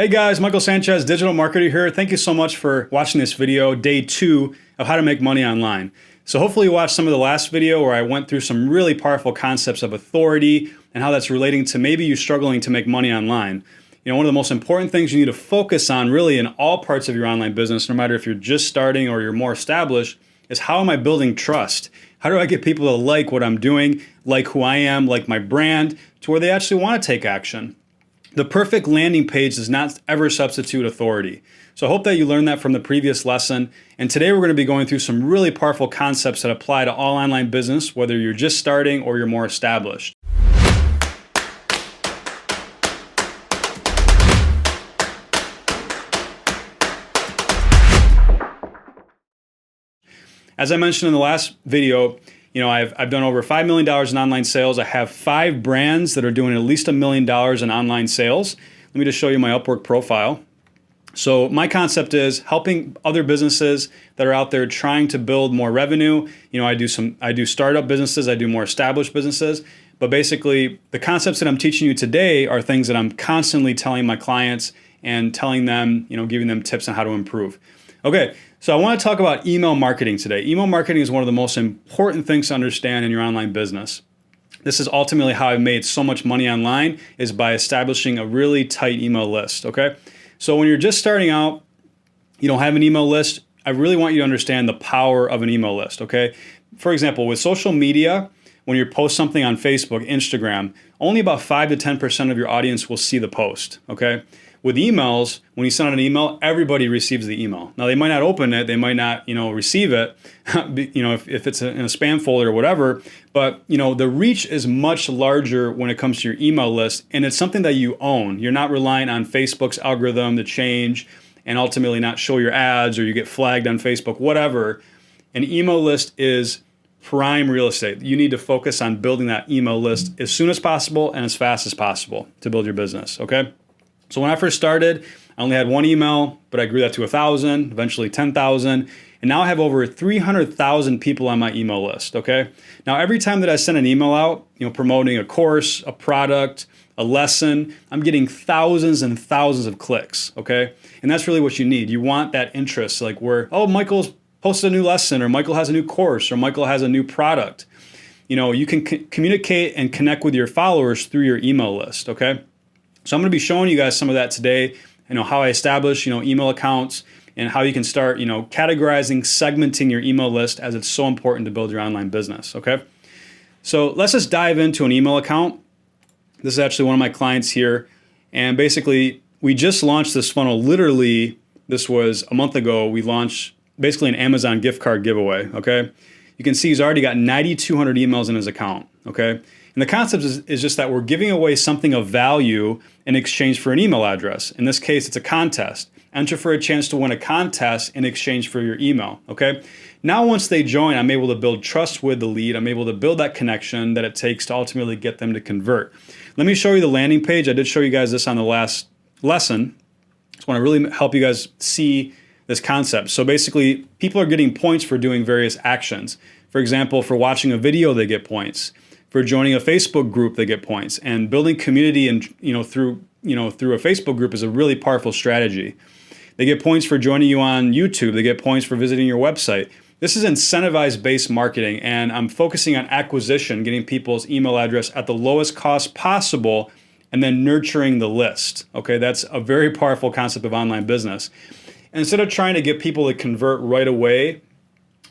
Hey guys, Michael Sanchez, digital marketer here. Thank you so much for watching this video, day 2 of how to make money online. So hopefully you watched some of the last video where I went through some really powerful concepts of authority and how that's relating to maybe you struggling to make money online. You know, one of the most important things you need to focus on really in all parts of your online business, no matter if you're just starting or you're more established, is how am I building trust? How do I get people to like what I'm doing, like who I am, like my brand, to where they actually want to take action? The perfect landing page does not ever substitute authority. So I hope that you learned that from the previous lesson. And today we're going to be going through some really powerful concepts that apply to all online business, whether you're just starting or you're more established. As I mentioned in the last video, I've done over $5 million in online sales. I have 5 brands that are doing at least $1 million in online sales. Let me just show you my Upwork profile. So my concept is helping other businesses that are out there trying to build more revenue. I do startup businesses, I do more established businesses. But basically, the concepts that I'm teaching you today are things that I'm constantly telling my clients and telling them, giving them tips on how to improve. Okay, so I want to talk about email marketing today. Email marketing is one of the most important things to understand in your online business. This is ultimately how I've made so much money online, is by establishing a really tight email list, okay? So when you're just starting out, you don't have an email list, I really want you to understand the power of an email list, okay? For example, with social media, when you post something on Facebook, Instagram, only about 5 to 10% of your audience will see the post, okay? With emails, when you send out an email, everybody receives the email. Now, they might not open it, they might not, receive it, if it's in a spam folder or whatever, but, the reach is much larger when it comes to your email list, and it's something that you own. You're not relying on Facebook's algorithm to change and ultimately not show your ads or you get flagged on Facebook, whatever. An email list is prime real estate. You need to focus on building that email list as soon as possible and as fast as possible to build your business, okay? So when I first started, I only had one email, but I grew that to 1,000, eventually 10,000, and now I have over 300,000 people on my email list, okay? Now every time that I send an email out, promoting a course, a product, a lesson, I'm getting thousands and thousands of clicks, okay? And that's really what you need. You want that interest, like where, oh, Michael's posted a new lesson, or Michael has a new course, or Michael has a new product. You can communicate and connect with your followers through your email list, okay? So I'm going to be showing you guys some of that today, how I establish, email accounts and how you can start, categorizing, segmenting your email list, as it's so important to build your online business, okay? So let's just dive into an email account. This is actually one of my clients here. And basically, we just launched this funnel. Literally, this was a month ago. We launched basically an Amazon gift card giveaway, okay? You can see he's already got 9,200 emails in his account, okay? And the concept is just that we're giving away something of value in exchange for an email address. In this case, it's a contest. Enter for a chance to win a contest in exchange for your email, okay? Now, once they join, I'm able to build trust with the lead. I'm able to build that connection that it takes to ultimately get them to convert. Let me show you the landing page. I did show you guys this on the last lesson. Just want to really help you guys see this concept. So basically, people are getting points for doing various actions. For example, for watching a video, they get points. For joining a Facebook group, they get points. And building community and through a Facebook group is a really powerful strategy. They get points for joining you on YouTube. They get points for visiting your website. This is incentivized-based marketing, and I'm focusing on acquisition, getting people's email address at the lowest cost possible, and then nurturing the list. Okay, that's a very powerful concept of online business. And instead of trying to get people to convert right away,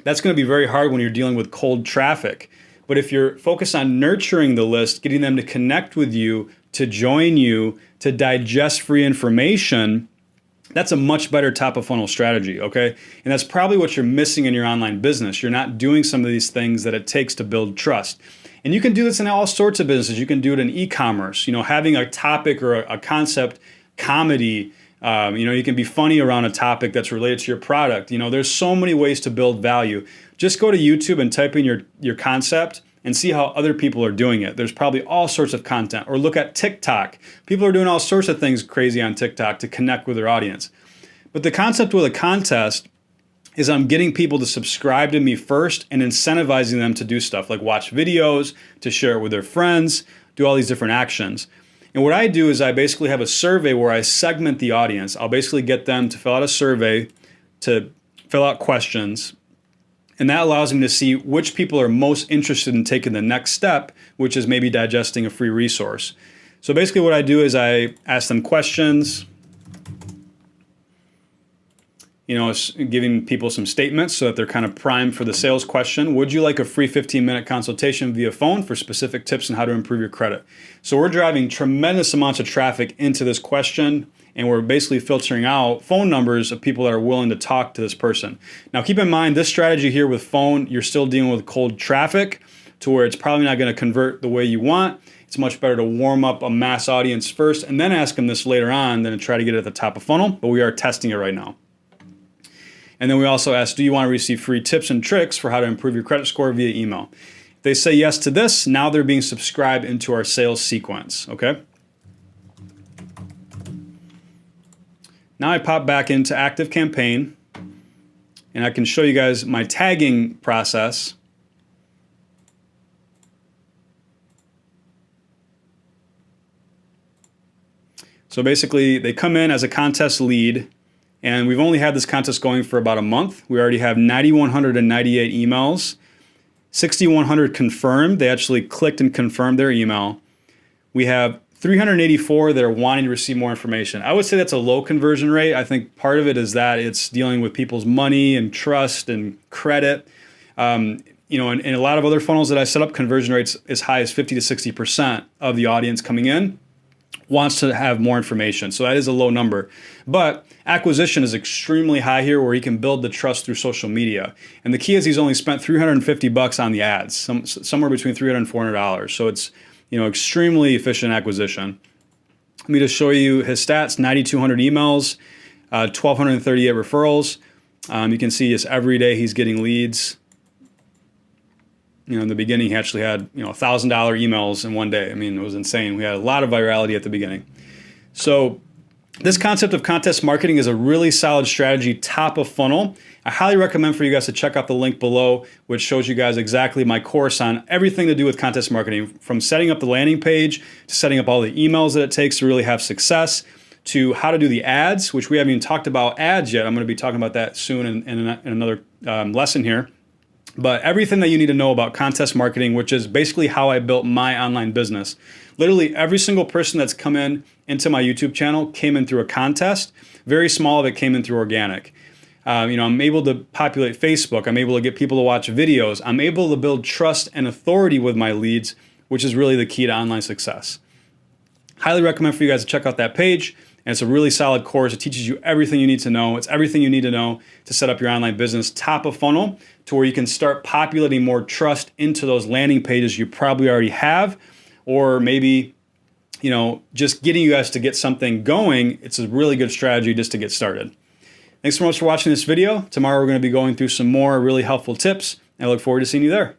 that's going to be very hard when you're dealing with cold traffic. But if you're focused on nurturing the list, getting them to connect with you, to join you, to digest free information, that's a much better top of funnel strategy, okay? And that's probably what you're missing in your online business. You're not doing some of these things that it takes to build trust. And you can do this in all sorts of businesses. You can do it in e-commerce, having a topic or a concept, comedy, you can be funny around a topic that's related to your product. There's so many ways to build value. Just go to YouTube and type in your concept and see how other people are doing it. There's probably all sorts of content. Or look at TikTok. People are doing all sorts of things crazy on TikTok to connect with their audience. But the concept with a contest is I'm getting people to subscribe to me first and incentivizing them to do stuff like watch videos, to share it with their friends, do all these different actions. And what I do is I basically have a survey where I segment the audience. I'll basically get them to fill out a survey, to fill out questions, and that allows me to see which people are most interested in taking the next step, which is maybe digesting a free resource. So basically what I do is I ask them questions, giving people some statements so that they're kind of primed for the sales question. Would you like a free 15-minute consultation via phone for specific tips on how to improve your credit? So we're driving tremendous amounts of traffic into this question, and we're basically filtering out phone numbers of people that are willing to talk to this person. Now keep in mind, this strategy here with phone, you're still dealing with cold traffic to where it's probably not going to convert the way you want. It's much better to warm up a mass audience first and then ask them this later on than to try to get it at the top of funnel, but we are testing it right now. And then we also ask, do you want to receive free tips and tricks for how to improve your credit score via email? If they say yes to this, now they're being subscribed into our sales sequence, okay? Now I pop back into Active Campaign, and I can show you guys my tagging process. So basically, they come in as a contest lead, and we've only had this contest going for about a month. We already have 9,198 emails, 6,100 confirmed. They actually clicked and confirmed their email. We have 384 that are wanting to receive more information. I would say that's a low conversion rate. I think part of it is that it's dealing with people's money and trust and credit. In a lot of other funnels that I set up, conversion rates as high as 50 to 60% of the audience coming in wants to have more information. So that is a low number. But acquisition is extremely high here, where he can build the trust through social media. And the key is he's only spent $350 on the ads, somewhere between $300 and $400. So it's extremely efficient acquisition. Let me just show you his stats: 9,200 emails, 1,238 referrals. You can see just every day he's getting leads. In the beginning, he actually had $1,000 emails in one day. I mean, it was insane. We had a lot of virality at the beginning. So this concept of contest marketing is a really solid strategy, top of funnel. I highly recommend for you guys to check out the link below, which shows you guys exactly my course on everything to do with contest marketing, from setting up the landing page to setting up all the emails that it takes to really have success, to how to do the ads, which we haven't even talked about ads yet. I'm going to be talking about that soon in another lesson here. But everything that you need to know about contest marketing, which is basically how I built my online business. Literally every single person that's come into my YouTube channel came in through a contest. Very small of it came in through organic. I'm able to populate Facebook. I'm able to get people to watch videos. I'm able to build trust and authority with my leads, which is really the key to online success. Highly recommend for you guys to check out that page. And it's a really solid course. It teaches you everything you need to know. It's everything you need to know to set up your online business top of funnel, to where you can start populating more trust into those landing pages you probably already have, or maybe, just getting you guys to get something going. It's a really good strategy just to get started. Thanks so much for watching this video. Tomorrow we're going to be going through some more really helpful tips, and I look forward to seeing you there.